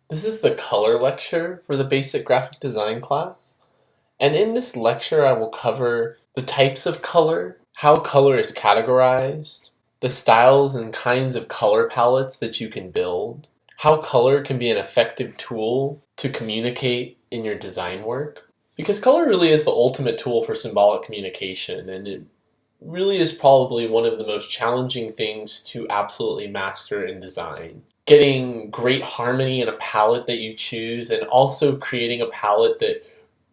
This is the color lecture for the basic graphic design class. And in this lecture, I will cover the types of color, how color is categorized, the styles and kinds of color palettes that you can build, how color can be an effective tool to communicate in your design work. Because color really is the ultimate tool for symbolic communication, and it really is probably one of the most challenging things to absolutely master in design. Getting great harmony in a palette that you choose, and also creating a palette that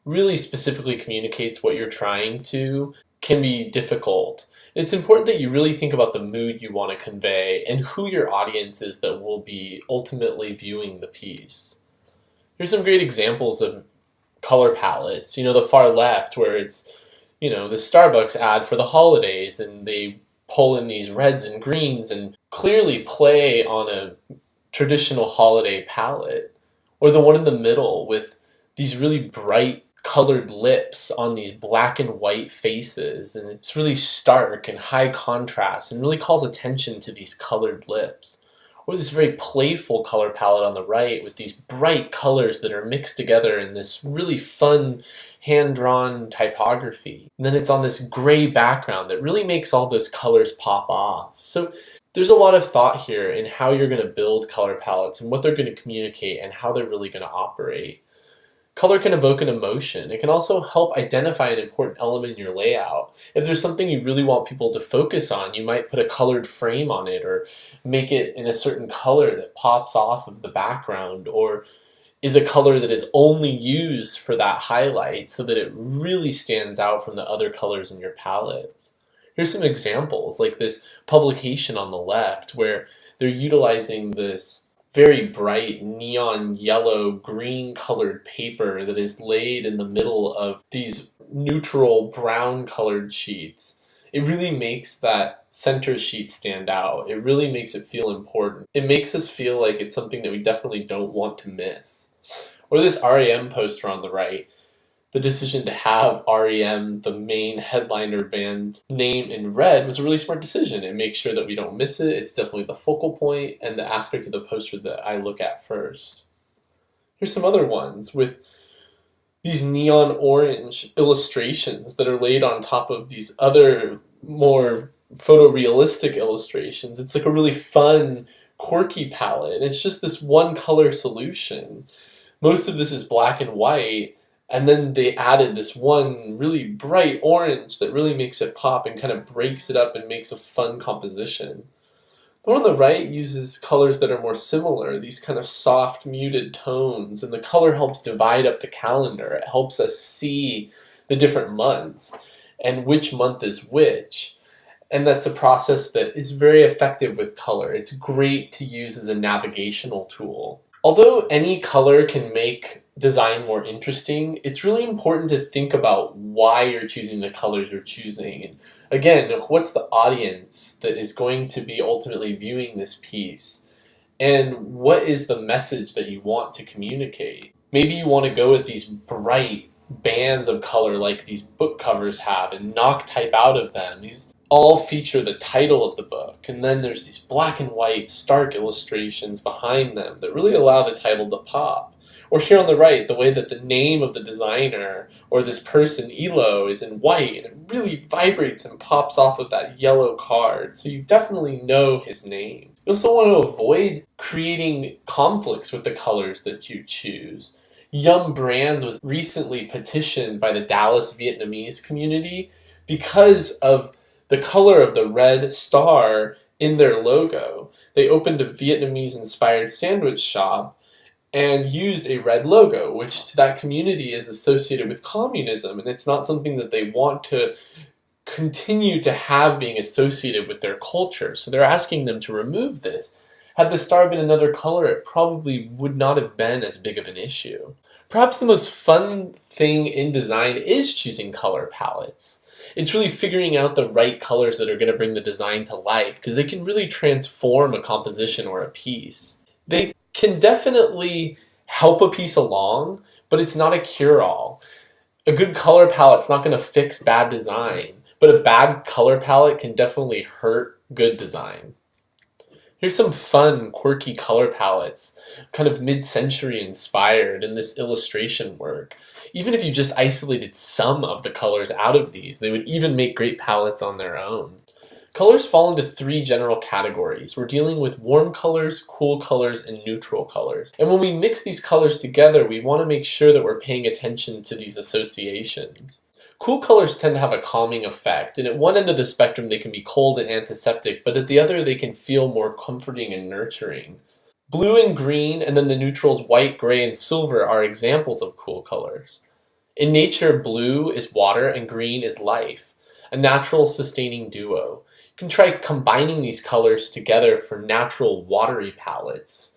really specifically communicates what you're trying to, can be difficult. It's important that you really think about the mood you want to convey and who your audience is that will be ultimately viewing the piece. Here's some great examples of color palettes. The far left where it's, the Starbucks ad for the holidays and they pull in these reds and greens and clearly play on a traditional holiday palette. Or the one in the middle with these really bright colored lips on these black and white faces, and it's really stark and high contrast and really calls attention to these colored lips. Or this very playful color palette on the right with these bright colors that are mixed together in this really fun hand-drawn typography. And then it's on this gray background that really makes all those colors pop off. So there's a lot of thought here in how you're going to build color palettes and what they're going to communicate and how they're really going to operate. Color can evoke an emotion. It can also help identify an important element in your layout. If there's something you really want people to focus on, you might put a colored frame on it or make it in a certain color that pops off of the background, or is a color that is only used for that highlight so that it really stands out from the other colors in your palette. Here's some examples, like this publication on the left where they're utilizing this very bright neon yellow green colored paper that is laid in the middle of these neutral brown colored sheets. It really makes that center sheet stand out. It really makes it feel important. It makes us feel like it's something that we definitely don't want to miss. Or this REM poster on the right. The decision to have REM, the main headliner band name, in red was a really smart decision. It makes sure that we don't miss it. It's definitely the focal point and the aspect of the poster that I look at first. Here's some other ones with these neon orange illustrations that are laid on top of these other more photorealistic illustrations. It's like a really fun, quirky palette, and it's just this one color solution. Most of this is black and white, and then they added this one really bright orange that really makes it pop and kind of breaks it up and makes a fun composition. The one on the right uses colors that are more similar, these kind of soft, muted tones, and the color helps divide up the calendar. It helps us see the different months and which month is which. And that's a process that is very effective with color. It's great to use as a navigational tool. Although any color can make design more interesting, it's really important to think about why you're choosing the colors you're choosing. And again, what's the audience that is going to be ultimately viewing this piece? And what is the message that you want to communicate? Maybe you want to go with these bright bands of color like these book covers have and knock type out of them. These all feature the title of the book, and then there's these black and white stark illustrations behind them that really allow the title to pop. Or here on the right, the way that the name of the designer or this person, Elo, is in white, and it really vibrates and pops off of that yellow card, so you definitely know his name. You also want to avoid creating conflicts with the colors that you choose. Yum Brands was recently petitioned by the Dallas Vietnamese community because of the color of the red star in their logo. They opened a Vietnamese-inspired sandwich shop and used a red logo, which to that community is associated with communism, and it's not something that they want to continue to have being associated with their culture. So they're asking them to remove this. Had the star been another color, it probably would not have been as big of an issue. Perhaps the most fun thing in design is choosing color palettes. It's really figuring out the right colors that are going to bring the design to life, because they can really transform a composition or a piece. They can definitely help a piece along, but it's not a cure-all. A good color palette's not going to fix bad design, but a bad color palette can definitely hurt good design. Here's some fun, quirky color palettes, kind of mid-century inspired in this illustration work. Even if you just isolated some of the colors out of these, they would even make great palettes on their own. Colors fall into three general categories. We're dealing with warm colors, cool colors, and neutral colors. And when we mix these colors together, we want to make sure that we're paying attention to these associations. Cool colors tend to have a calming effect, and at one end of the spectrum they can be cold and antiseptic, but at the other they can feel more comforting and nurturing. Blue and green, and then the neutrals white, gray, and silver are examples of cool colors. In nature, blue is water and green is life, a natural sustaining duo. You can try combining these colors together for natural watery palettes.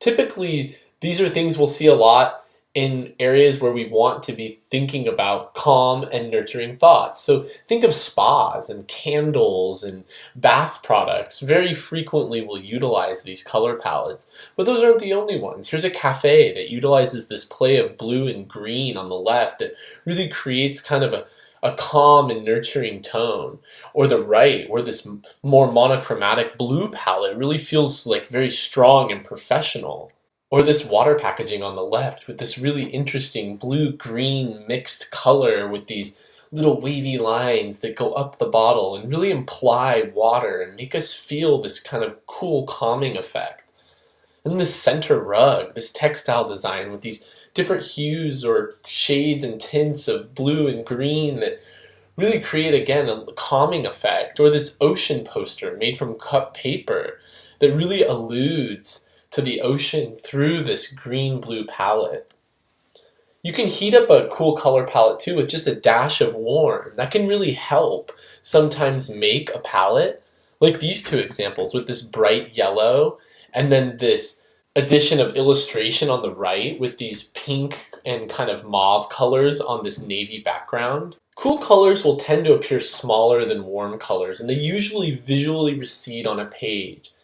Typically, these are things we'll see a lot in areas where we want to be thinking about calm and nurturing thoughts. So think of spas and candles and bath products. Very frequently we'll utilize these color palettes, but those aren't the only ones. Here's a cafe that utilizes this play of blue and green on the left that really creates kind of a calm and nurturing tone. Or the right, where this more monochromatic blue palette really feels like very strong and professional. Or this water packaging on the left with this really interesting blue-green mixed color with these little wavy lines that go up the bottle and really imply water and make us feel this kind of cool calming effect. And this center rug, this textile design with these different hues or shades and tints of blue and green that really create, again, a calming effect. Or this ocean poster made from cut paper that really alludes to the ocean through this green-blue palette. You can heat up a cool color palette too with just a dash of warm. That can really help sometimes make a palette, like these two examples with this bright yellow and then this addition of illustration on the right with these pink and kind of mauve colors on this navy background. Cool colors will tend to appear smaller than warm colors, and they usually visually recede on a page.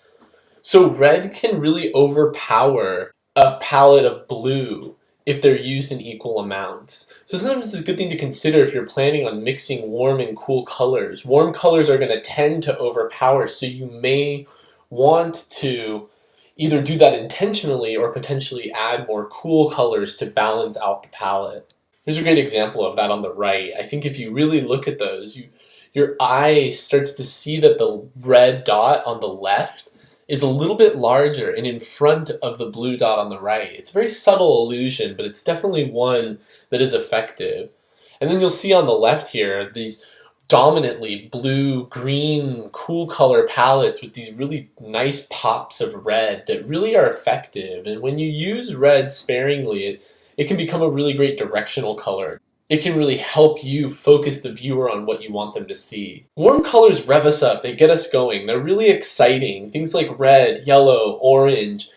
So red can really overpower a palette of blue if they're used in equal amounts. So sometimes it's a good thing to consider if you're planning on mixing warm and cool colors. Warm colors are going to tend to overpower, so you may want to either do that intentionally or potentially add more cool colors to balance out the palette. Here's a great example of that on the right. I think if you really look at those, your eye starts to see that the red dot on the left is a little bit larger and in front of the blue dot on the right. It's a very subtle illusion, but it's definitely one that is effective. And then you'll see on the left here, these dominantly blue-green cool color palettes with these really nice pops of red that really are effective. And when you use red sparingly, it can become a really great directional color. It can really help you focus the viewer on what you want them to see. Warm colors rev us up, they get us going, they're really exciting. Things like red, yellow, orange,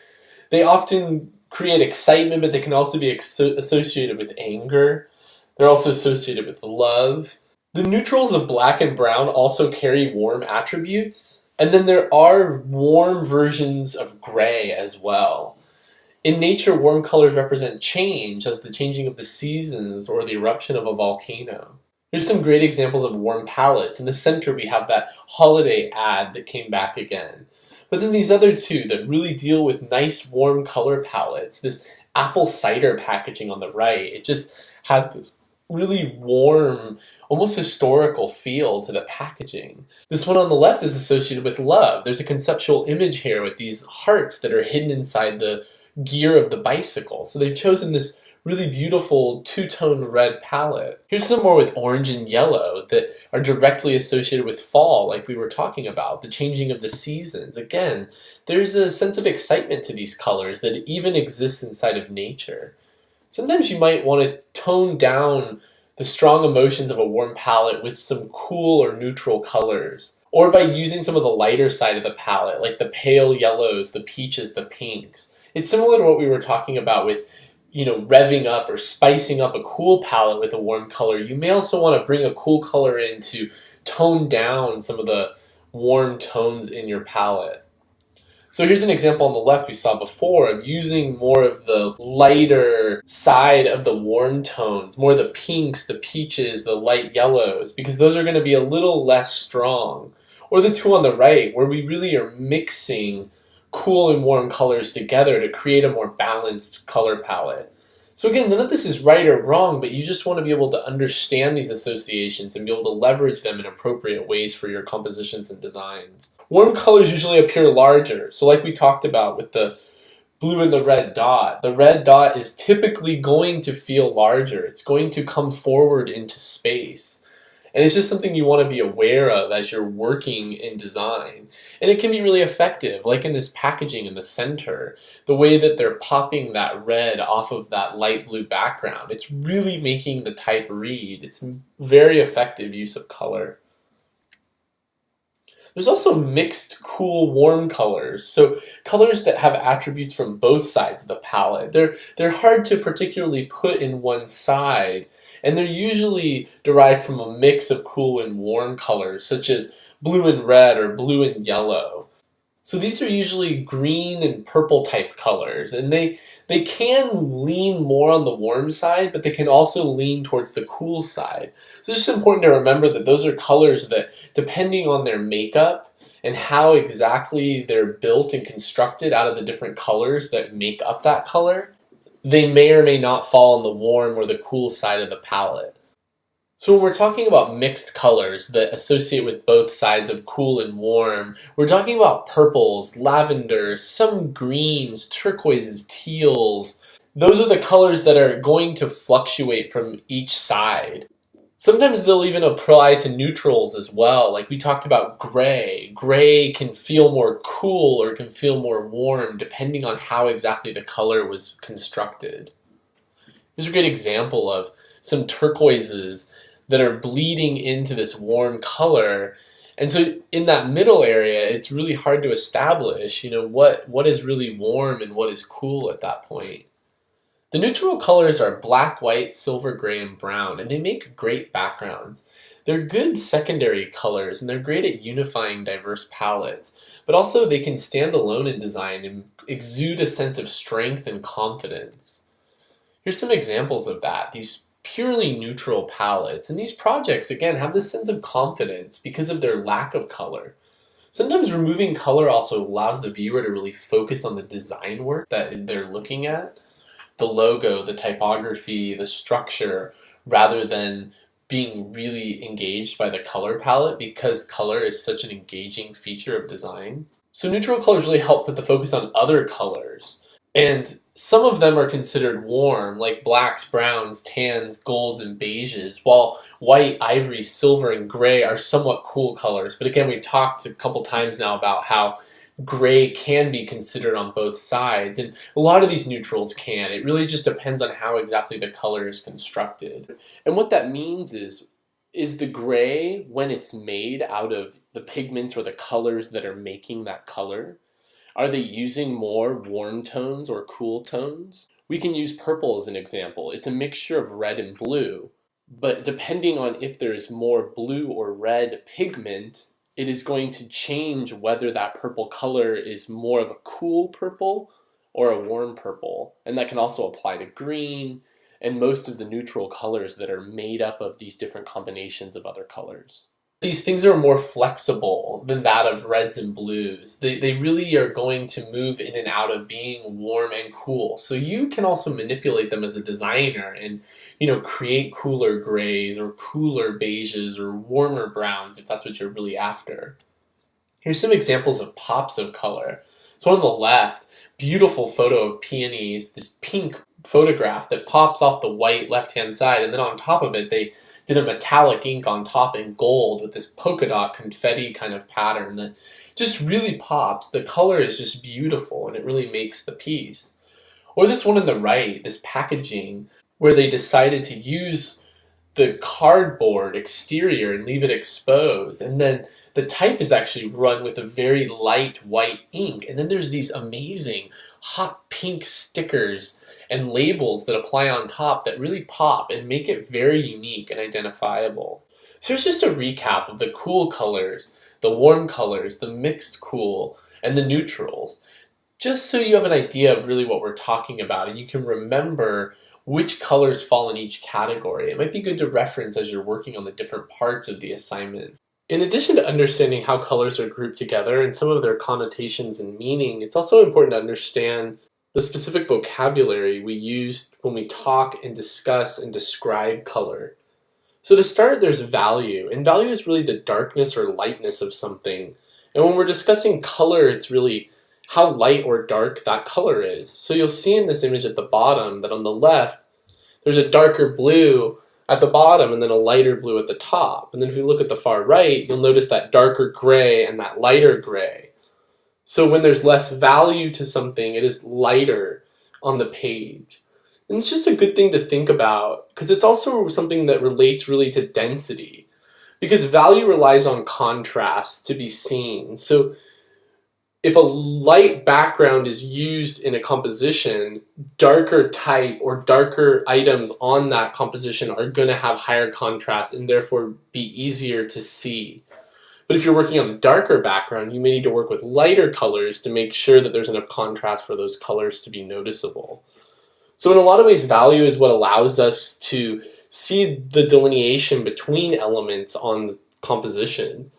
they often create excitement, but they can also be associated with anger. They're also associated with love. The neutrals of black and brown also carry warm attributes, and then there are warm versions of gray as well. In nature, warm colors represent change, as the changing of the seasons or the eruption of a volcano. There's some great examples of warm palettes. In the center, we have that holiday ad that came back again. But then these other two that really deal with nice warm color palettes, this apple cider packaging on the right, it just has this really warm, almost historical feel to the packaging. This one on the left is associated with love. There's a conceptual image here with these hearts that are hidden inside the gear of the bicycle. So they've chosen this really beautiful two-tone red palette. Here's some more with orange and yellow that are directly associated with fall, like we were talking about, the changing of the seasons. Again, there's a sense of excitement to these colors that even exists inside of nature. Sometimes you might want to tone down the strong emotions of a warm palette with some cool or neutral colors, or by using some of the lighter side of the palette, like the pale yellows, the peaches, the pinks. It's similar to what we were talking about with, revving up or spicing up a cool palette with a warm color. You may also want to bring a cool color in to tone down some of the warm tones in your palette. So here's an example on the left we saw before of using more of the lighter side of the warm tones, more of the pinks, the peaches, the light yellows, because those are going to be a little less strong. Or the two on the right, where we really are mixing cool and warm colors together to create a more balanced color palette. So again, none of this is right or wrong, but you just want to be able to understand these associations and be able to leverage them in appropriate ways for your compositions and designs. Warm colors usually appear larger. So like we talked about with the blue and the red dot is typically going to feel larger. It's going to come forward into space. And it's just something you want to be aware of as you're working in design. And it can be really effective, like in this packaging in the center, the way that they're popping that red off of that light blue background. It's really making the type read. It's very effective use of color. There's also mixed, cool, warm colors. So colors that have attributes from both sides of the palette. They're hard to particularly put in one side, and they're usually derived from a mix of cool and warm colors, such as blue and red or blue and yellow. So these are usually green and purple type colors, and they can lean more on the warm side, but they can also lean towards the cool side. So it's just important to remember that those are colors that, depending on their makeup and how exactly they're built and constructed out of the different colors that make up that color, they may or may not fall on the warm or the cool side of the palette. So when we're talking about mixed colors that associate with both sides of cool and warm, we're talking about purples, lavenders, some greens, turquoises, teals. Those are the colors that are going to fluctuate from each side. Sometimes they'll even apply to neutrals as well, like we talked about gray. Gray can feel more cool or can feel more warm depending on how exactly the color was constructed. Here's a great example of some turquoises that are bleeding into this warm color. And so in that middle area, it's really hard to establish, what is really warm and what is cool at that point. The neutral colors are black, white, silver, gray, and brown, and they make great backgrounds. They're good secondary colors, and they're great at unifying diverse palettes, but also they can stand alone in design and exude a sense of strength and confidence. Here's some examples of that. These purely neutral palettes, and these projects again have this sense of confidence because of their lack of color. Sometimes removing color also allows the viewer to really focus on the design work that they're looking at, the logo, the typography, the structure, rather than being really engaged by the color palette, because color is such an engaging feature of design. So neutral colors really help put the focus on other colors. And some of them are considered warm, like blacks, browns, tans, golds, and beiges, while white, ivory, silver, and gray are somewhat cool colors. But again, we've talked a couple times now about how gray can be considered on both sides, and a lot of these neutrals can. It really just depends on how exactly the color is constructed. And what that means is the gray, when it's made out of the pigments or the colors that are making that color, are they using more warm tones or cool tones? We can use purple as an example. It's a mixture of red and blue, but depending on if there is more blue or red pigment, it is going to change whether that purple color is more of a cool purple or a warm purple. And that can also apply to green and most of the neutral colors that are made up of these different combinations of other colors. These things are more flexible than that of reds and blues. They really are going to move in and out of being warm and cool. So you can also manipulate them as a designer and create cooler grays or cooler beiges or warmer browns if that's what you're really after. Here's some examples of pops of color. So on the left, beautiful photo of peonies, this pink photograph that pops off the white left-hand side, and then on top of it they did a metallic ink on top in gold with this polka dot confetti kind of pattern that just really pops. The color is just beautiful and it really makes the piece. Or this one on the right, this packaging where they decided to use the cardboard exterior and leave it exposed, and then the type is actually run with a very light white ink, and then there's these amazing hot pink stickers and labels that apply on top that really pop and make it very unique and identifiable. So here's just a recap of the cool colors, the warm colors, the mixed cool, and the neutrals, just so you have an idea of really what we're talking about and you can remember which colors fall in each category. It might be good to reference as you're working on the different parts of the assignment. In addition to understanding how colors are grouped together and some of their connotations and meaning, it's also important to understand the specific vocabulary we use when we talk and discuss and describe color. So to start, there's value, and value is really the darkness or lightness of something. And when we're discussing color, it's really how light or dark that color is. So you'll see in this image at the bottom that on the left, there's a darker blue at the bottom and then a lighter blue at the top. And then if you look at the far right, you'll notice that darker gray and that lighter gray. So when there's less value to something, it is lighter on the page. And it's just a good thing to think about because it's also something that relates really to density, because value relies on contrast to be seen. So if a light background is used in a composition, darker type or darker items on that composition are going to have higher contrast and therefore be easier to see. But if you're working on a darker background, you may need to work with lighter colors to make sure that there's enough contrast for those colors to be noticeable. So in a lot of ways, value is what allows us to see the delineation between elements on the compositions.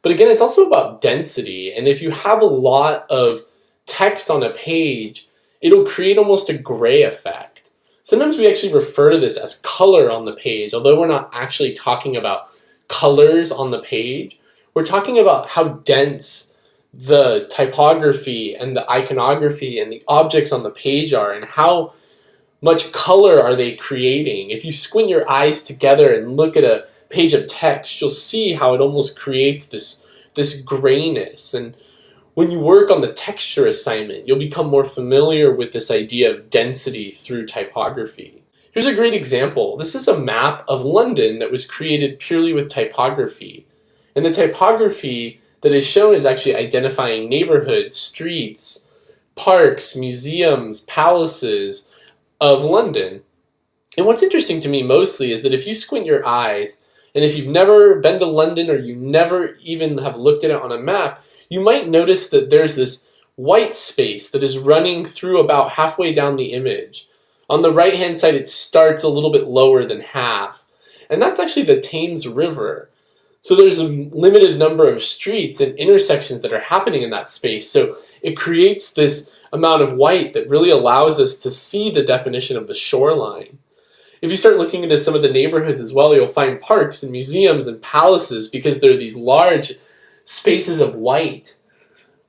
But again, it's also about density. And if you have a lot of text on a page, it'll create almost a gray effect. Sometimes we actually refer to this as color on the page, although we're not actually talking about colors on the page. We're talking about how dense the typography and the iconography and the objects on the page are and how much color are they creating. If you squint your eyes together and look at a page of text, you'll see how it almost creates this grayness. And when you work on the texture assignment, you'll become more familiar with this idea of density through typography. Here's a great example. This is a map of London that was created purely with typography. And the typography that is shown is actually identifying neighborhoods, streets, parks, museums, palaces of London. And what's interesting to me mostly is that if you squint your eyes, and if you've never been to London or you never even have looked at it on a map, you might notice that there's this white space that is running through about halfway down the image. On the right-hand side, it starts a little bit lower than half. And that's actually the Thames River. So there's a limited number of streets and intersections that are happening in that space. So it creates this amount of white that really allows us to see the definition of the shoreline. If you start looking into some of the neighborhoods as well, you'll find parks and museums and palaces because there are these large spaces of white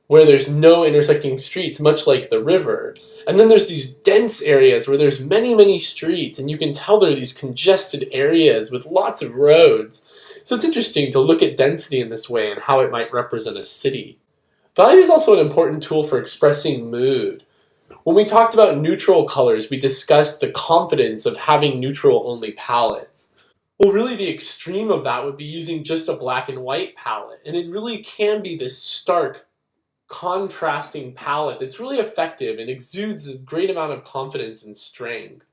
where there's no intersecting streets, much like the river. And then there's these dense areas where there's many, many streets, and you can tell there are these congested areas with lots of roads. So it's interesting to look at density in this way and how it might represent a city. Value is also an important tool for expressing mood. When we talked about neutral colors, we discussed the confidence of having neutral-only palettes. Well, really the extreme of that would be using just a black and white palette. And it really can be this stark, contrasting palette that's really effective and exudes a great amount of confidence and strength.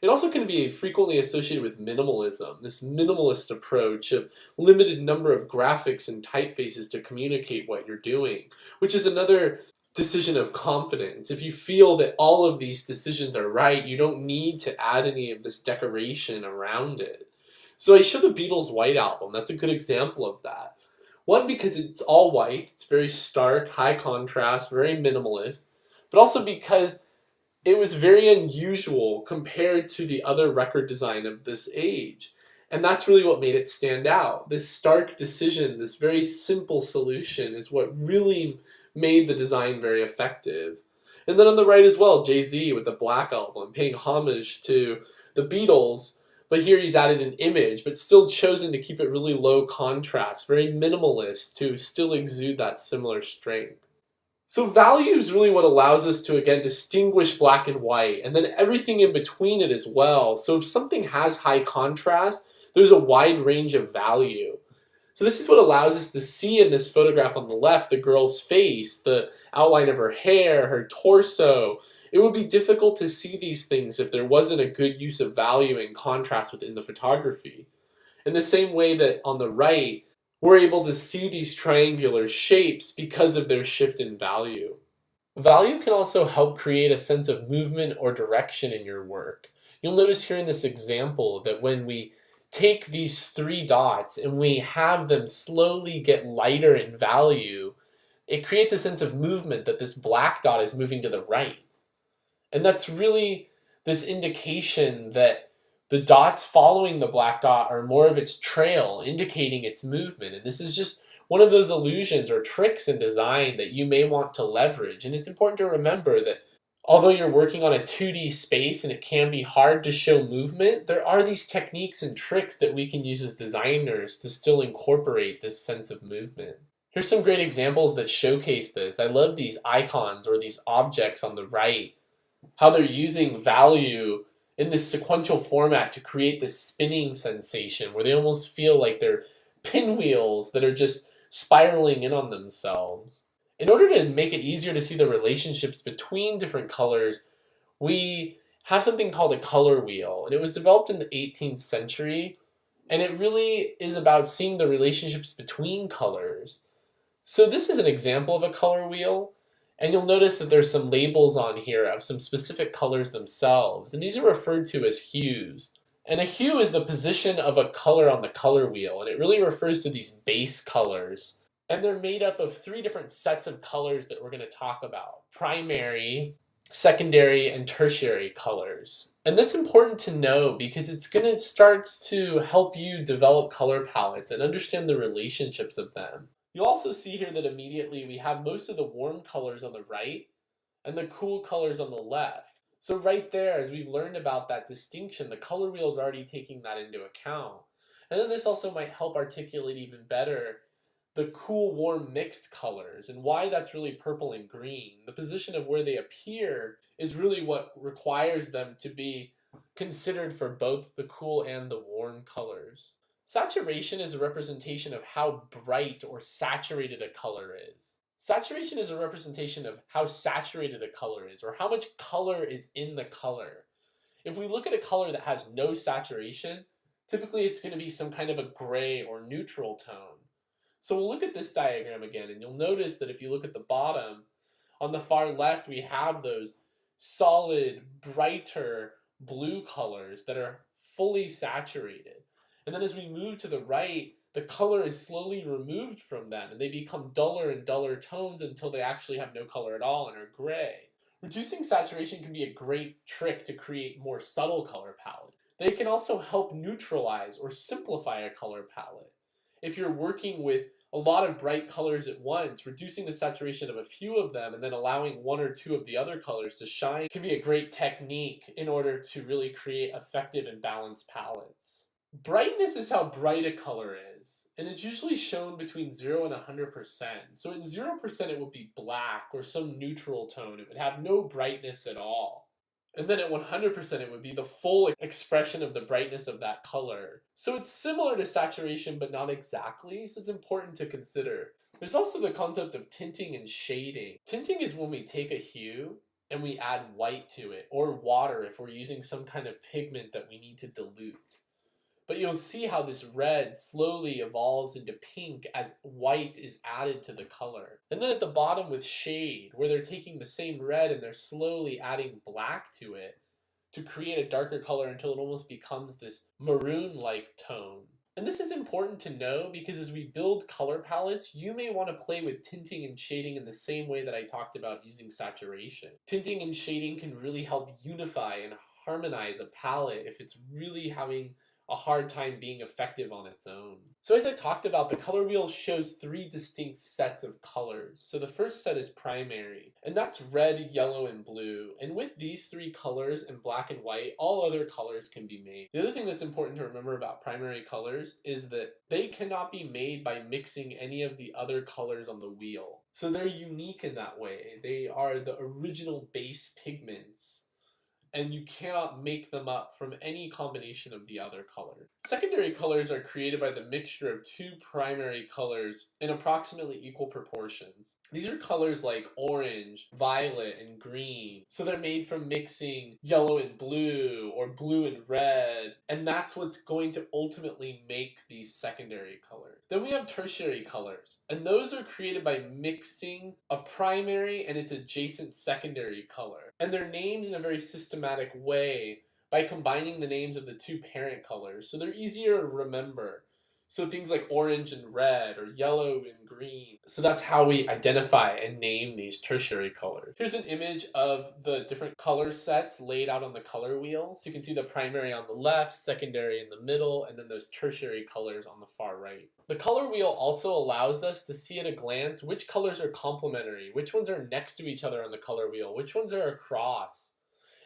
It also can be frequently associated with minimalism, this minimalist approach of limited number of graphics and typefaces to communicate what you're doing, which is another decision of confidence. If you feel that all of these decisions are right, you don't need to add any of this decoration around it. So I showed the Beatles' White Album. That's a good example of that. One, because it's all white, it's very stark, high contrast, very minimalist, but also because it was very unusual compared to the other record design of this age. And that's really what made it stand out. This stark decision, this very simple solution is what really made the design very effective. And then on the right as well, Jay-Z with the Black Album, paying homage to the Beatles, but here he's added an image, but still chosen to keep it really low contrast, very minimalist to still exude that similar strength. So value is really what allows us to, again, distinguish black and white, and then everything in between it as well. So if something has high contrast, there's a wide range of value. So this is what allows us to see in this photograph on the left, the girl's face, the outline of her hair, her torso. It would be difficult to see these things if there wasn't a good use of value and contrast within the photography. In the same way that on the right, we're able to see these triangular shapes because of their shift in value. Value can also help create a sense of movement or direction in your work. You'll notice here in this example that when we take these three dots and we have them slowly get lighter in value, it creates a sense of movement that this black dot is moving to the right. And that's really this indication that the dots following the black dot are more of its trail, indicating its movement. And this is just one of those illusions or tricks in design that you may want to leverage. And it's important to remember that although you're working on a 2D space and it can be hard to show movement, there are these techniques and tricks that we can use as designers to still incorporate this sense of movement. Here's some great examples that showcase this. I love these icons or these objects on the right, how they're using value in this sequential format to create this spinning sensation where they almost feel like they're pinwheels that are just spiraling in on themselves. In order to make it easier to see the relationships between different colors, we have something called a color wheel, and it was developed in the 18th century, and it really is about seeing the relationships between colors. So this is an example of a color wheel, and you'll notice that there's some labels on here of some specific colors themselves, and these are referred to as hues. And a hue is the position of a color on the color wheel, and it really refers to these base colors. And they're made up of three different sets of colors that we're going to talk about: primary, secondary, and tertiary colors. And that's important to know because it's going to start to help you develop color palettes and understand the relationships of them. You'll also see here that immediately we have most of the warm colors on the right and the cool colors on the left. So right there, as we've learned about that distinction, the color wheel is already taking that into account. And then this also might help articulate even better the cool, warm, mixed colors and why that's really purple and green. The position of where they appear is really what requires them to be considered for both the cool and the warm colors. Saturation is a representation of how bright or saturated a color is. Saturation is a representation of how saturated a color is, or how much color is in the color. If we look at a color that has no saturation, typically it's going to be some kind of a gray or neutral tone. So we'll look at this diagram again, and you'll notice that if you look at the bottom, on the far left we have those solid, brighter blue colors that are fully saturated. And then as we move to the right, the color is slowly removed from them, and they become duller and duller tones until they actually have no color at all and are gray. Reducing saturation can be a great trick to create more subtle color palette. They can also help neutralize or simplify a color palette. If you're working with a lot of bright colors at once, reducing the saturation of a few of them and then allowing one or two of the other colors to shine can be a great technique in order to really create effective and balanced palettes. Brightness is how bright a color is, and it's usually shown between 0 and 100%. So at 0% it would be black or some neutral tone. It would have no brightness at all. And then at 100% it would be the full expression of the brightness of that color. So it's similar to saturation, but not exactly, so it's important to consider. There's also the concept of tinting and shading. Tinting is when we take a hue and we add white to it, or water if we're using some kind of pigment that we need to dilute. But you'll see how this red slowly evolves into pink as white is added to the color. And then at the bottom with shade, where they're taking the same red and they're slowly adding black to it to create a darker color until it almost becomes this maroon-like tone. And this is important to know because as we build color palettes, you may want to play with tinting and shading in the same way that I talked about using saturation. Tinting and shading can really help unify and harmonize a palette if it's really having a hard time being effective on its own. So as I talked about, the color wheel shows three distinct sets of colors. So the first set is primary, and that's red, yellow, and blue. And with these three colors and black and white, all other colors can be made. The other thing that's important to remember about primary colors is that they cannot be made by mixing any of the other colors on the wheel. So they're unique in that way. They are the original base pigments, and you cannot make them up from any combination of the other color. Secondary colors are created by the mixture of two primary colors in approximately equal proportions. These are colors like orange, violet, and green. So they're made from mixing yellow and blue or blue and red, and that's what's going to ultimately make these secondary colors. Then we have tertiary colors, and those are created by mixing a primary and its adjacent secondary color. And they're named in a very systematic way by combining the names of the two parent colors so they're easier to remember. So things like orange and red or yellow and green. So that's how we identify and name these tertiary colors. Here's an image of the different color sets laid out on the color wheel. So you can see the primary on the left, secondary in the middle, and then those tertiary colors on the far right. The color wheel also allows us to see at a glance which colors are complementary, which ones are next to each other on the color wheel, which ones are across.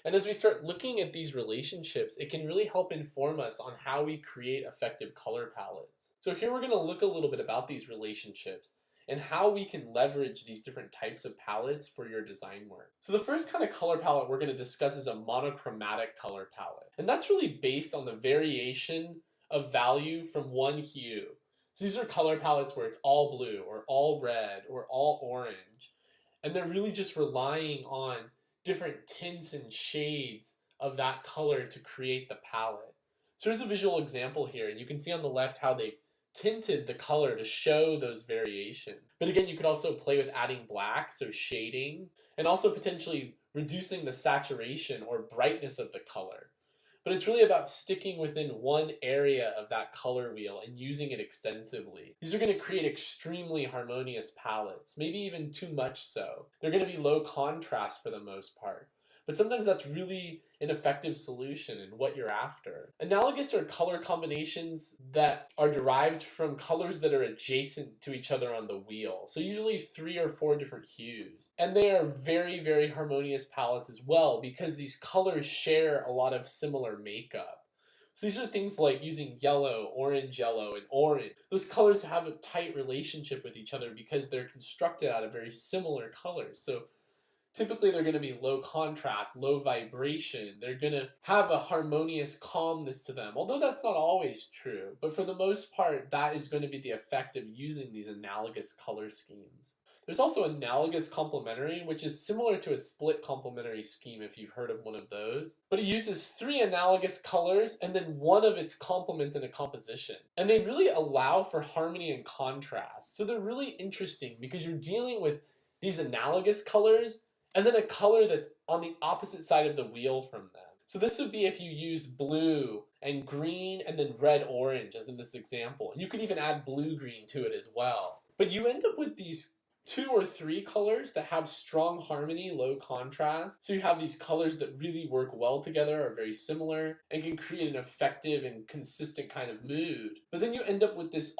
And as we start looking at these relationships, it can really help inform us on how we create effective color palettes. So here we're going to look a little bit about these relationships and how we can leverage these different types of palettes for your design work. So the first kind of color palette we're going to discuss is a monochromatic color palette. And that's really based on the variation of value from one hue. So these are color palettes where it's all blue or all red or all orange. And they're really just relying on different tints and shades of that color to create the palette. So here's a visual example here, and you can see on the left how they've tinted the color to show those variations. But again, you could also play with adding black, so shading, and also potentially reducing the saturation or brightness of the color. But it's really about sticking within one area of that color wheel and using it extensively. These are going to create extremely harmonious palettes, maybe even too much so. They're going to be low contrast for the most part. But sometimes that's really an effective solution in what you're after. Analogous are color combinations that are derived from colors that are adjacent to each other on the wheel. So usually 3 or 4 different hues. And they are very, very harmonious palettes as well because these colors share a lot of similar makeup. So these are things like using yellow, and orange. Those colors have a tight relationship with each other because they're constructed out of very similar colors. So typically they're going to be low contrast, low vibration. They're going to have a harmonious calmness to them, although that's not always true. But for the most part, that is going to be the effect of using these analogous color schemes. There's also analogous complementary, which is similar to a split complementary scheme if you've heard of one of those. But it uses 3 analogous colors and then one of its complements in a composition. And they really allow for harmony and contrast. So they're really interesting because you're dealing with these analogous colors and then a color that's on the opposite side of the wheel from them. So this would be if you use blue and green and then red-orange, as in this example. You could even add blue-green to it as well. But you end up with these 2 or 3 colors that have strong harmony, low contrast. So you have these colors that really work well together, are very similar, and can create an effective and consistent kind of mood. But then you end up with this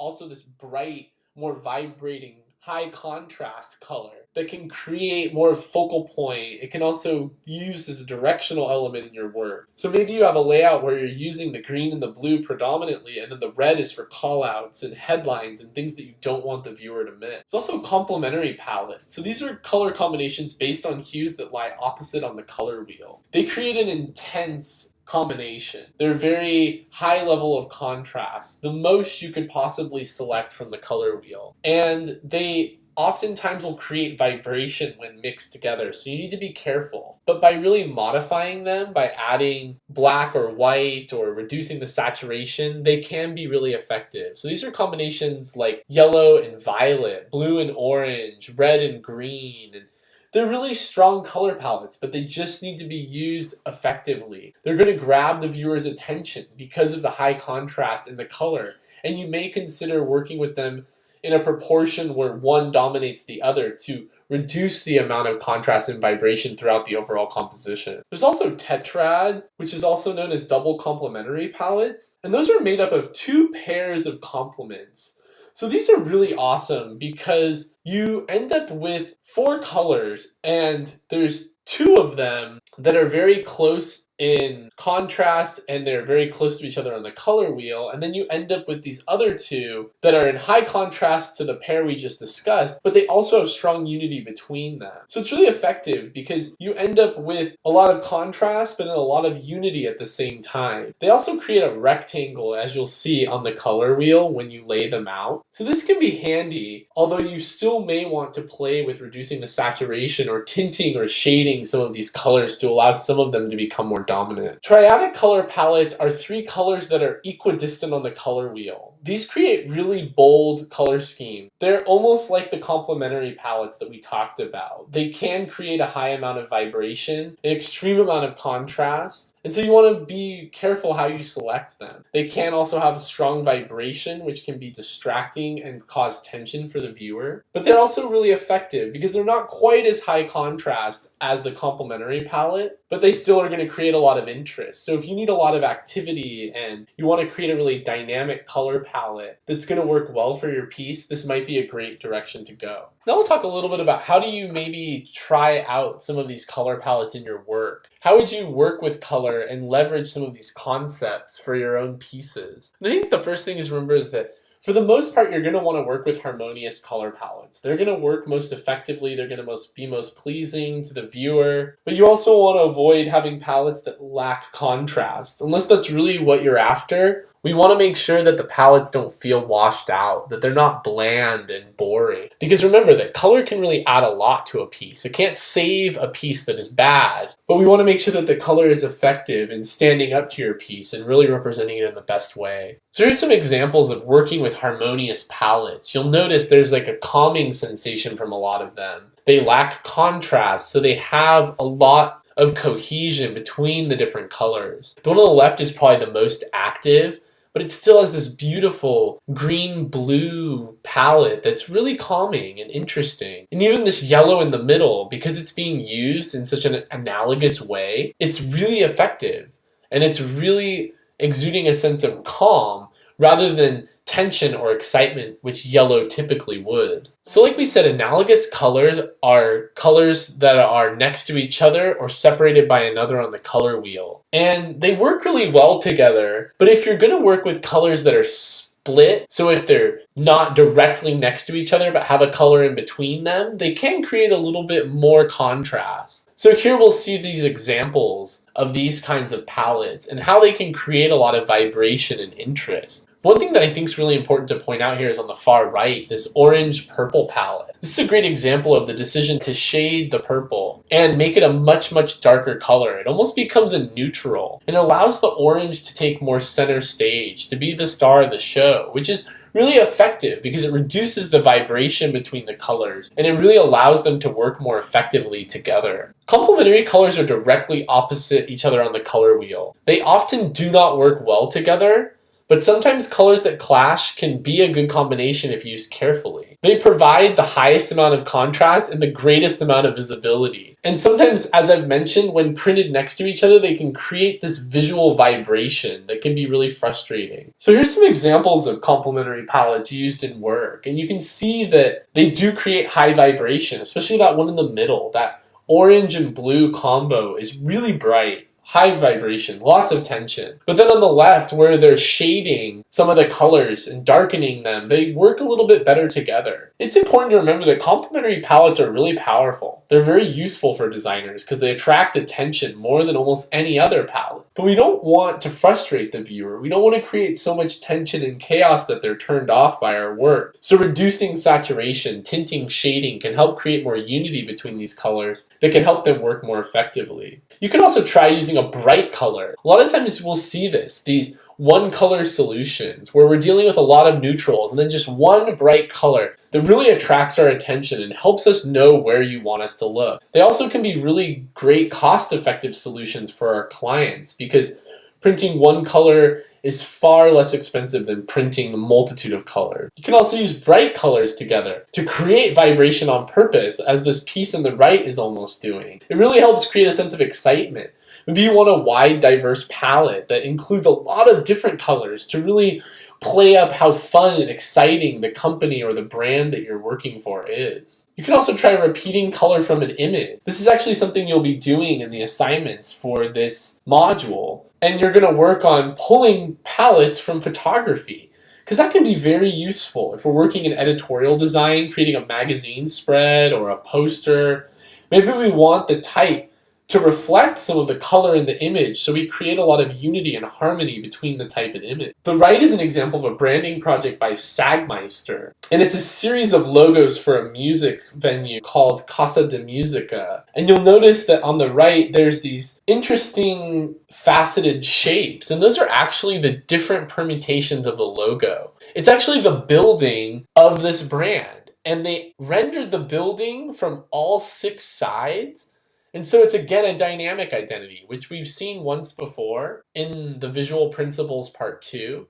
bright, more vibrating, high contrast color that can create more focal point. It can also be used as a directional element in your work. So maybe you have a layout where you're using the green and the blue predominantly, and then the red is for callouts and headlines and things that you don't want the viewer to miss. It's also complementary palettes. So these are color combinations based on hues that lie opposite on the color wheel. They create an intense combination. They're very high level of contrast, the most you could possibly select from the color wheel. And they oftentimes will create vibration when mixed together, so you need to be careful. But by really modifying them, by adding black or white or reducing the saturation, they can be really effective. So these are combinations like yellow and violet, blue and orange, red and green, and they're really strong color palettes, but they just need to be used effectively. They're going to grab the viewer's attention because of the high contrast in the color, and you may consider working with them in a proportion where one dominates the other to reduce the amount of contrast and vibration throughout the overall composition. There's also tetrad, which is also known as double complementary palettes, and those are made up of 2 pairs of complements. So these are really awesome because you end up with 4 colors and there's 2 of them that are very close in contrast and they're very close to each other on the color wheel, and then you end up with these other 2 that are in high contrast to the pair we just discussed, but they also have strong unity between them. So it's really effective because you end up with a lot of contrast but then a lot of unity at the same time. They also create a rectangle, as you'll see on the color wheel when you lay them out. So this can be handy, although you still may want to play with reducing the saturation or tinting or shading some of these colors to allow some of them to become more dominant. Triadic color palettes are 3 colors that are equidistant on the color wheel. These create really bold color scheme. They're almost like the complementary palettes that we talked about. They can create a high amount of vibration, an extreme amount of contrast, And so you want to be careful how you select them. They can also have a strong vibration, which can be distracting and cause tension for the viewer. But they're also really effective because they're not quite as high contrast as the complementary palette, but they still are going to create a lot of interest. So if you need a lot of activity and you want to create a really dynamic color palette that's going to work well for your piece, this might be a great direction to go. Now we'll talk a little bit about how do you maybe try out some of these color palettes in your work. How would you work with color and leverage some of these concepts for your own pieces? And I think the first thing is remember is that for the most part, you're going to want to work with harmonious color palettes. They're going to work most effectively. They're going to be most pleasing to the viewer. But you also want to avoid having palettes that lack contrast. Unless that's really what you're after, we want to make sure that the palettes don't feel washed out, that they're not bland and boring. Because remember that color can really add a lot to a piece. It can't save a piece that is bad, but we want to make sure that the color is effective in standing up to your piece and really representing it in the best way. So here's some examples of working with harmonious palettes. You'll notice there's like a calming sensation from a lot of them. They lack contrast, so they have a lot of cohesion between the different colors. The one on the left is probably the most active, but it still has this beautiful green-blue palette that's really calming and interesting. And even this yellow in the middle, because it's being used in such an analogous way, it's really effective. And it's really exuding a sense of calm rather than tension or excitement, which yellow typically would. So like we said, analogous colors are colors that are next to each other or separated by another on the color wheel. And they work really well together, but if you're going to work with colors that are split, so if they're not directly next to each other but have a color in between them, they can create a little bit more contrast. So here we'll see these examples of these kinds of palettes and how they can create a lot of vibration and interest. One thing that I think is really important to point out here is on the far right, this orange-purple palette. This is a great example of the decision to shade the purple and make it a much, much darker color. It almost becomes a neutral and allows the orange to take more center stage, to be the star of the show, which is really effective because it reduces the vibration between the colors and it really allows them to work more effectively together. Complementary colors are directly opposite each other on the color wheel. They often do not work well together, but sometimes colors that clash can be a good combination if used carefully. They provide the highest amount of contrast and the greatest amount of visibility. And sometimes, as I've mentioned, when printed next to each other, they can create this visual vibration that can be really frustrating. So here's some examples of complementary palettes used in work. And you can see that they do create high vibration, especially that one in the middle. That orange and blue combo is really bright. High vibration, lots of tension. But then on the left, where they're shading some of the colors and darkening them, they work a little bit better together. It's important to remember that complementary palettes are really powerful. They're very useful for designers because they attract attention more than almost any other palette. But we don't want to frustrate the viewer. We don't want to create so much tension and chaos that they're turned off by our work. So reducing saturation, tinting, shading can help create more unity between these colors that can help them work more effectively. You can also try using a bright color. A lot of times we'll see these one color solutions where we're dealing with a lot of neutrals and then just one bright color that really attracts our attention and helps us know where you want us to look. They also can be really great cost-effective solutions for our clients because printing one color is far less expensive than printing a multitude of colors. You can also use bright colors together to create vibration on purpose, as this piece on the right is almost doing. It really helps create a sense of excitement. Maybe you want a wide, diverse palette that includes a lot of different colors to really play up how fun and exciting the company or the brand that you're working for is. You can also try repeating color from an image. This is actually something you'll be doing in the assignments for this module. And you're going to work on pulling palettes from photography, because that can be very useful if we're working in editorial design, creating a magazine spread or a poster. Maybe we want the type to reflect some of the color in the image, so we create a lot of unity and harmony between the type and image. The right is an example of a branding project by Sagmeister, and it's a series of logos for a music venue called Casa de Musica. And you'll notice that on the right, there's these interesting faceted shapes, and those are actually the different permutations of the logo. It's actually the building of this brand, and they rendered the building from all 6 sides And so it's again a dynamic identity, which we've seen once before in the Visual Principles Part 2.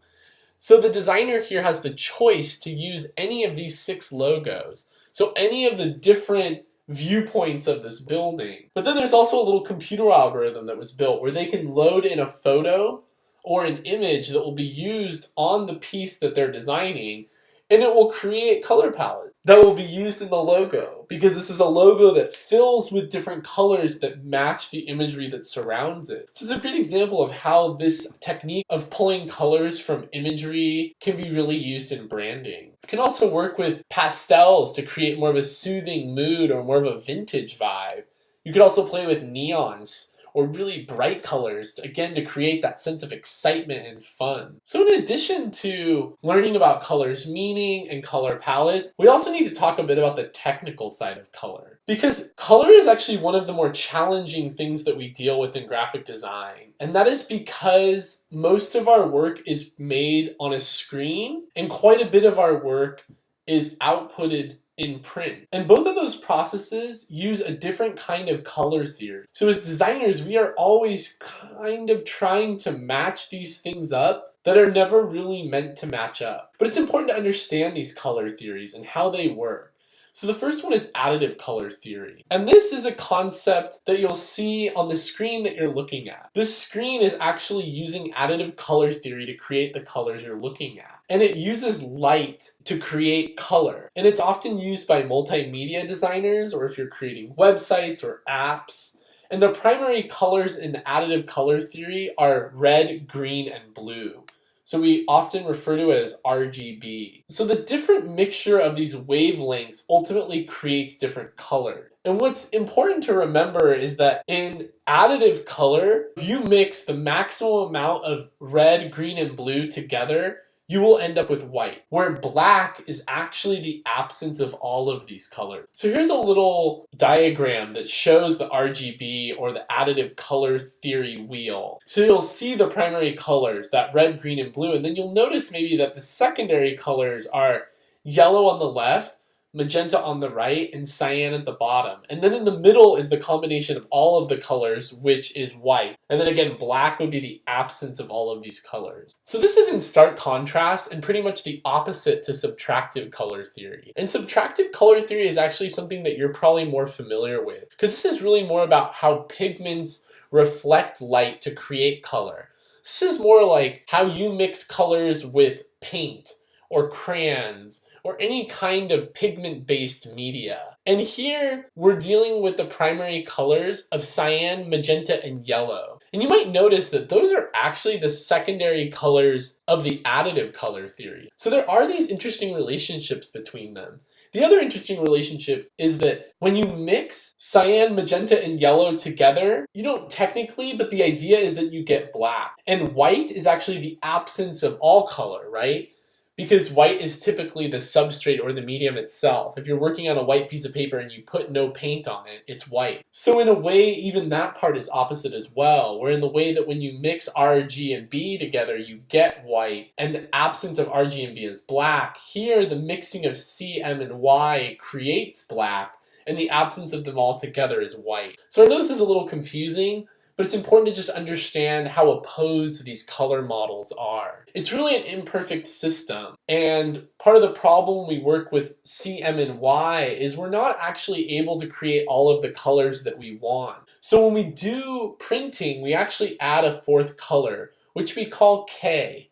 So the designer here has the choice to use any of these 6 logos. So any of the different viewpoints of this building. But then there's also a little computer algorithm that was built where they can load in a photo or an image that will be used on the piece that they're designing, and it will create color palettes that will be used in the logo, because this is a logo that fills with different colors that match the imagery that surrounds it. So it's a great example of how this technique of pulling colors from imagery can be really used in branding. It can also work with pastels to create more of a soothing mood or more of a vintage vibe. You could also play with neons or really bright colors, again, to create that sense of excitement and fun. So in addition to learning about colors' meaning and color palettes, we also need to talk a bit about the technical side of color. Because color is actually one of the more challenging things that we deal with in graphic design. And that is because most of our work is made on a screen, and quite a bit of our work is outputted in print. And both of those processes use a different kind of color theory. So as designers, we are always kind of trying to match these things up that are never really meant to match up. But it's important to understand these color theories and how they work. So the first one is additive color theory. And this is a concept that you'll see on the screen that you're looking at. This screen is actually using additive color theory to create the colors you're looking at. And it uses light to create color. And it's often used by multimedia designers, or if you're creating websites or apps. And the primary colors in additive color theory are red, green, and blue. So we often refer to it as RGB. So the different mixture of these wavelengths ultimately creates different color. And what's important to remember is that in additive color, if you mix the maximum amount of red, green, and blue together, you will end up with white, where black is actually the absence of all of these colors. So here's a little diagram that shows the RGB, or the additive color theory wheel. So you'll see the primary colors, that red, green, and blue, and then you'll notice maybe that the secondary colors are yellow on the left, magenta on the right, and cyan at the bottom. And then in the middle is the combination of all of the colors, which is white. And then again, black would be the absence of all of these colors. So this is in stark contrast and pretty much the opposite to subtractive color theory. And subtractive color theory is actually something that you're probably more familiar with, because this is really more about how pigments reflect light to create color. This is more like how you mix colors with paint or crayons or any kind of pigment-based media. And here, we're dealing with the primary colors of cyan, magenta, and yellow. And you might notice that those are actually the secondary colors of the additive color theory. So there are these interesting relationships between them. The other interesting relationship is that when you mix cyan, magenta, and yellow together, you don't technically, but the idea is that you get black. And white is actually the absence of all color, right? Because white is typically the substrate or the medium itself. If you're working on a white piece of paper and you put no paint on it, it's white. So in a way, even that part is opposite as well, where in the way that when you mix R, G, and B together, you get white, and the absence of R, G, and B is black. Here, the mixing of C, M, and Y creates black, and the absence of them all together is white. So I know this is a little confusing, but it's important to just understand how opposed these color models are. It's really an imperfect system, and part of the problem we work with C, M, and Y is we're not actually able to create all of the colors that we want. So when we do printing, we actually add a fourth color, which we call K,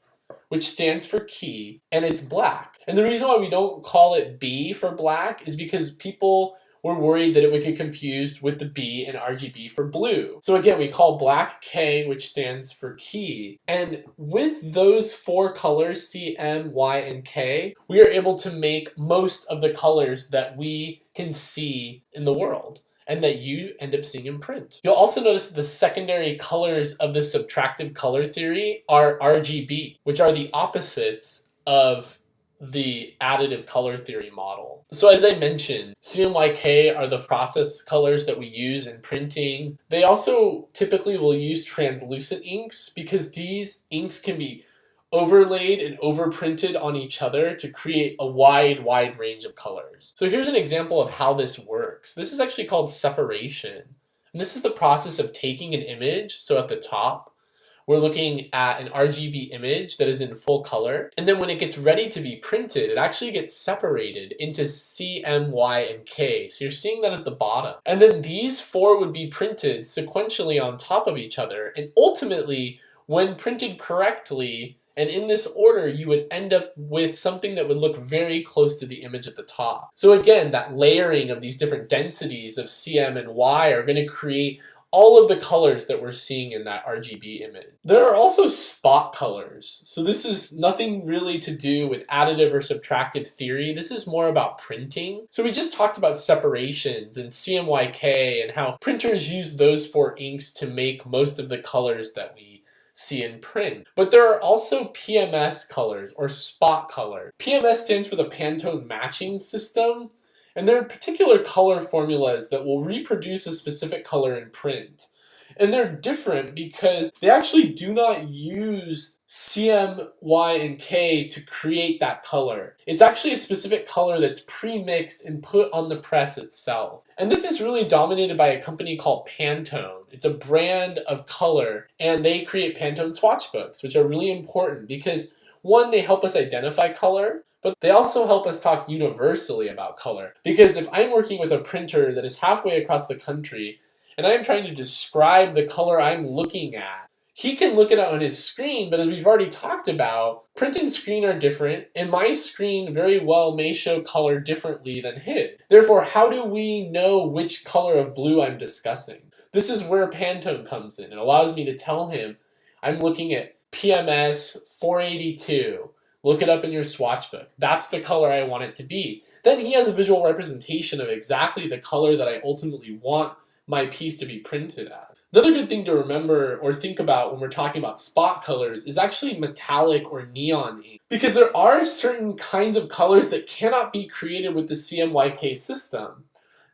which stands for key, and it's black. And the reason why we don't call it B for black is because people were worried that it would get confused with the B and RGB for blue. So again, we call black K, which stands for key. And with those 4 colors, C, M, Y, and K, we are able to make most of the colors that we can see in the world and that you end up seeing in print. You'll also notice that the secondary colors of the subtractive color theory are RGB, which are the opposites of the additive color theory model. So as I mentioned, CMYK are the process colors that we use in printing. They also typically will use translucent inks because these inks can be overlaid and overprinted on each other to create a wide range of colors. So here's an example of how this works. This is actually called separation. And this is the process of taking an image, so at the top, we're looking at an RGB image that is in full color. And then when it gets ready to be printed, it actually gets separated into C, M, Y, and K. So you're seeing that at the bottom. And then these four would be printed sequentially on top of each other. And ultimately, when printed correctly, and in this order, you would end up with something that would look very close to the image at the top. So again, that layering of these different densities of CM and Y are going to create all of the colors that we're seeing in that RGB image. There are also spot colors. So this is nothing really to do with additive or subtractive theory. This is more about printing. So we just talked about separations and CMYK and how printers use those four inks to make most of the colors that we see in print. But there are also PMS colors or spot color. PMS stands for the Pantone Matching System. And there are particular color formulas that will reproduce a specific color in print. And they're different because they actually do not use CM, Y, and K to create that color. It's actually a specific color that's pre-mixed and put on the press itself. And this is really dominated by a company called Pantone. It's a brand of color, and they create Pantone swatch books, which are really important because, one, they help us identify color, but they also help us talk universally about color. Because if I'm working with a printer that is halfway across the country and I'm trying to describe the color I'm looking at, he can look at it on his screen, but as we've already talked about, print and screen are different, and my screen very well may show color differently than his. Therefore, how do we know which color of blue I'm discussing? This is where Pantone comes in. It allows me to tell him, I'm looking at PMS 482. Look it up in your swatch book. That's the color I want it to be. Then he has a visual representation of exactly the color that I ultimately want my piece to be printed at. Another good thing to remember or think about when we're talking about spot colors is actually metallic or neon ink. Because there are certain kinds of colors that cannot be created with the CMYK system.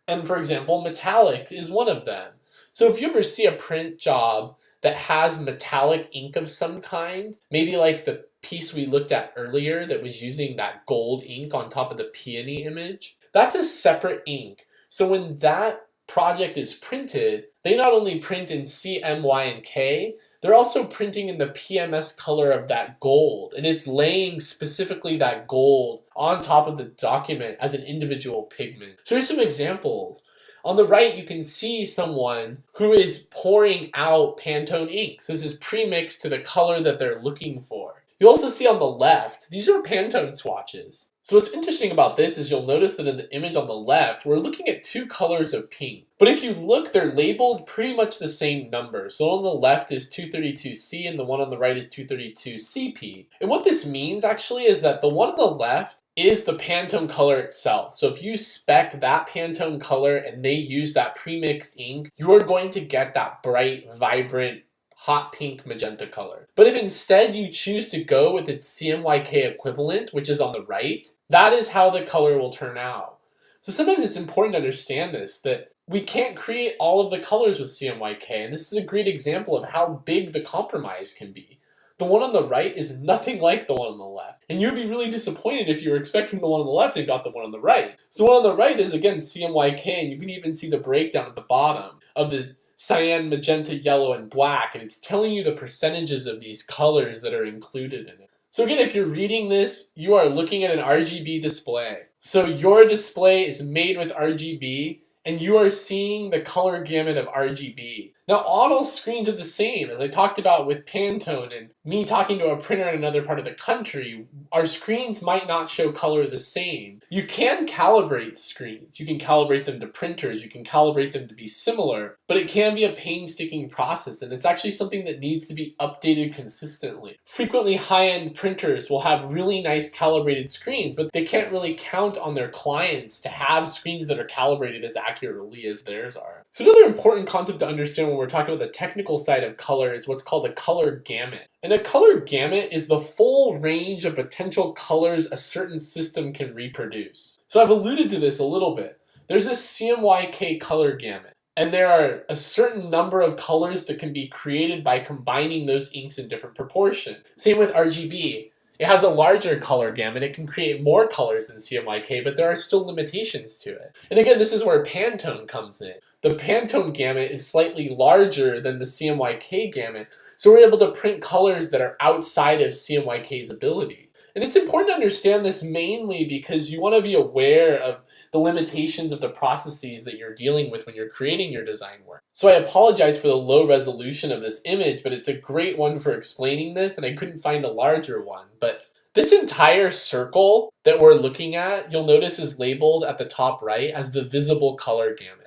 And for example, metallic is one of them. So if you ever see a print job that has metallic ink of some kind, maybe like the piece we looked at earlier that was using that gold ink on top of the peony image, that's a separate ink. So when that project is printed, they not only print in C, M, Y, and K, they're also printing in the PMS color of that gold, and it's laying specifically that gold on top of the document as an individual pigment. So here's some examples. On the right, you can see someone who is pouring out Pantone ink. So this is pre-mixed to the color that they're looking for. You also see on the left, these are Pantone swatches. So what's interesting about this is you'll notice that in the image on the left, we're looking at two colors of pink. But if you look, they're labeled pretty much the same number. So on the left is 232C and the one on the right is 232CP. And what this means actually is that the one on the left is the Pantone color itself. So if you spec that Pantone color and they use that pre-mixed ink, you are going to get that bright, vibrant, hot pink magenta color. But if instead you choose to go with its CMYK equivalent, which is on the right, that is how the color will turn out. So sometimes it's important to understand this, that we can't create all of the colors with CMYK, and this is a great example of how big the compromise can be. The one on the right is nothing like the one on the left. And you'd be really disappointed if you were expecting the one on the left and got the one on the right. So the one on the right is, again, CMYK, and you can even see the breakdown at the bottom of the cyan, magenta, yellow, and black, and it's telling you the percentages of these colors that are included in it. So again, if you're reading this, you are looking at an RGB display. So your display is made with RGB, and you are seeing the color gamut of RGB. Now, all screens are the same. As I talked about with Pantone and me talking to a printer in another part of the country, our screens might not show color the same. You can calibrate screens. You can calibrate them to printers. You can calibrate them to be similar, but it can be a painstaking process, and it's actually something that needs to be updated consistently. Frequently, high-end printers will have really nice calibrated screens, but they can't really count on their clients to have screens that are calibrated as accurately as theirs are. So another important concept to understand when we're talking about the technical side of color is what's called a color gamut. And a color gamut is the full range of potential colors a certain system can reproduce. So I've alluded to this a little bit. There's a CMYK color gamut, and there are a certain number of colors that can be created by combining those inks in different proportion. Same with RGB. It has a larger color gamut. It can create more colors than CMYK, but there are still limitations to it. And again, this is where Pantone comes in. the Pantone gamut is slightly larger than the CMYK gamut, so we're able to print colors that are outside of CMYK's ability. And it's important to understand this mainly because you want to be aware of the limitations of the processes that you're dealing with when you're creating your design work. So I apologize for the low resolution of this image, but it's a great one for explaining this, and I couldn't find a larger one. But this entire circle that we're looking at, you'll notice is labeled at the top right as the visible color gamut.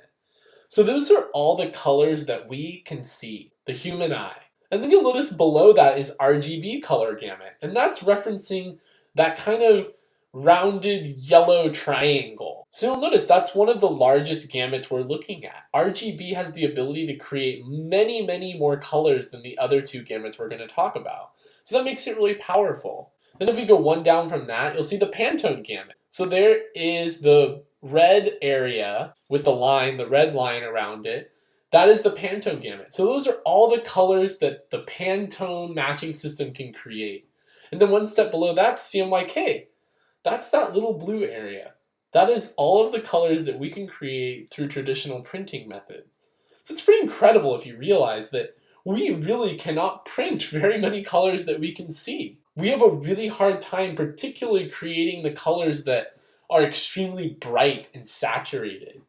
So those are all the colors that we can see, the human eye. And then you'll notice below that is RGB color gamut, and that's referencing that kind of rounded yellow triangle. So you'll notice that's one of the largest gamuts we're looking at. RGB has the ability to create many, many more colors than the other two gamuts we're going to talk about. So that makes it really powerful. Then if we go one down from that, you'll see the Pantone gamut. So there is the red area with the line, the red line around it. That is the Pantone gamut. So those are all the colors that the Pantone Matching System can create. And then one step below that's CMYK. That's that little blue area. That is all of the colors that we can create through traditional printing methods. So it's pretty incredible if you realize that we really cannot print very many colors that we can see. We have a really hard time particularly creating the colors that are extremely bright and saturated.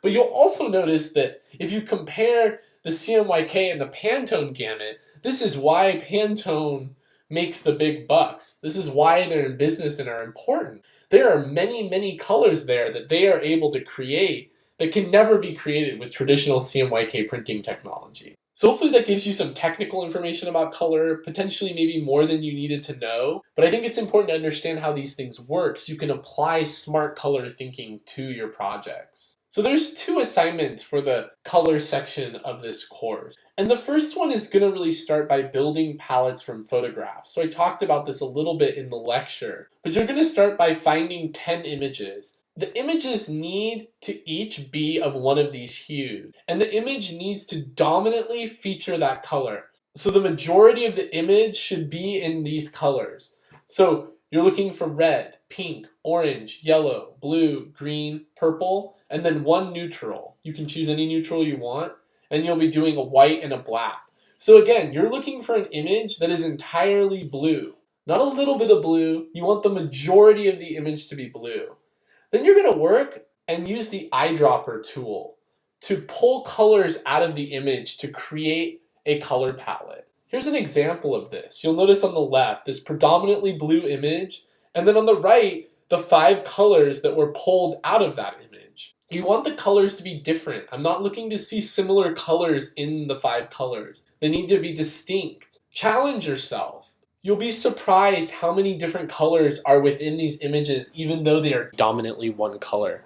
But you'll also notice that if you compare the CMYK and the Pantone gamut, this is why Pantone makes the big bucks. This is why they're in business and are important. There are many, many colors there that they are able to create that can never be created with traditional CMYK printing technology. So hopefully that gives you some technical information about color, potentially maybe more than you needed to know. But I think it's important to understand how these things work so you can apply smart color thinking to your projects. So there's two assignments for the color section of this course. And the first one is going to really start by building palettes from photographs. So I talked about this a little bit in the lecture, but you're going to start by finding 10 images. The images need to each be of one of these hues, and the image needs to dominantly feature that color. So the majority of the image should be in these colors. So you're looking for red, pink, orange, yellow, blue, green, purple, and then one neutral. You can choose any neutral you want, and you'll be doing a white and a black. So again, you're looking for an image that is entirely blue. Not a little bit of blue, you want the majority of the image to be blue. Then you're going to work and use the eyedropper tool to pull colors out of the image to create a color palette. Here's an example of this. You'll notice on the left, this predominantly blue image, and then on the right, the 5 colors that were pulled out of that image. You want the colors to be different. I'm not looking to see similar colors in the 5 colors. They need to be distinct. Challenge yourself. You'll be surprised how many different colors are within these images, even though they are dominantly one color.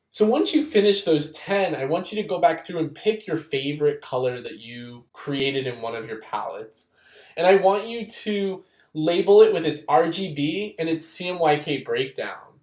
So once you finish those 10, I want you to go back through and pick your favorite color that you created in one of your palettes. And I want you to label it with its RGB and its CMYK breakdown.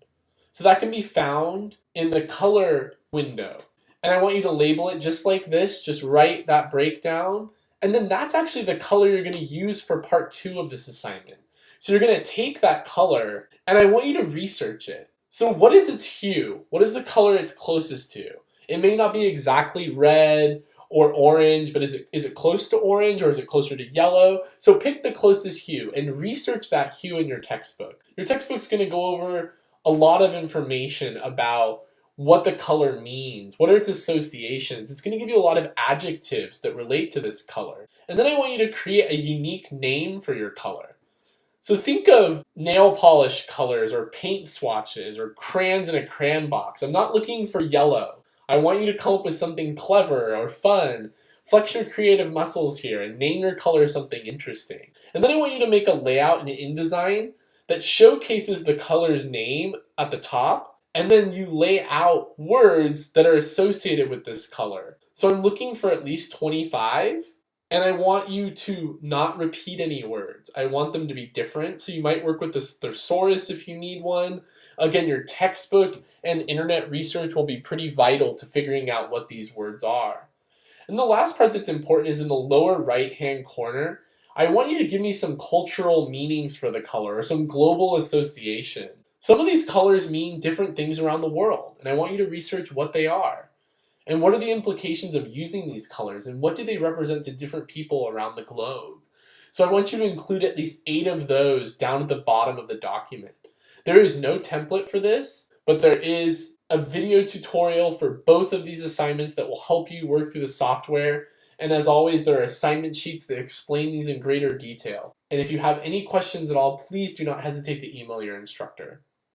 So that can be found in the color window. And I want you to label it just like this, just write that breakdown. And then that's actually the color you're going to use for part 2 of this assignment. So you're going to take that color and I want you to research it. So what is its hue? What is the color it's closest to? It may not be exactly red or orange, but is it close to orange or is it closer to yellow? So pick the closest hue and research that hue in your textbook. Your textbook's going to go over a lot of information about what the color means, what are its associations. It's going to give you a lot of adjectives that relate to this color. And then I want you to create a unique name for your color. So think of nail polish colors or paint swatches or crayons in a crayon box. I'm not looking for yellow. I want you to come up with something clever or fun. Flex your creative muscles here and name your color something interesting. And then I want you to make a layout in InDesign that showcases the color's name at the top, and then you lay out words that are associated with this color. So I'm looking for at least 25, and I want you to not repeat any words. I want them to be different, so you might work with the thesaurus if you need one. Again, your textbook and internet research will be pretty vital to figuring out what these words are. And the last part that's important is in the lower right-hand corner. I want you to give me some cultural meanings for the color or some global association. Some of these colors mean different things around the world, and I want you to research what they are. And what are the implications of using these colors, and what do they represent to different people around the globe? So I want you to include at least 8 of those down at the bottom of the document. There is no template for this, but there is a video tutorial for both of these assignments that will help you work through the software. And as always, there are assignment sheets that explain these in greater detail. And if you have any questions at all, please do not hesitate to email your instructor.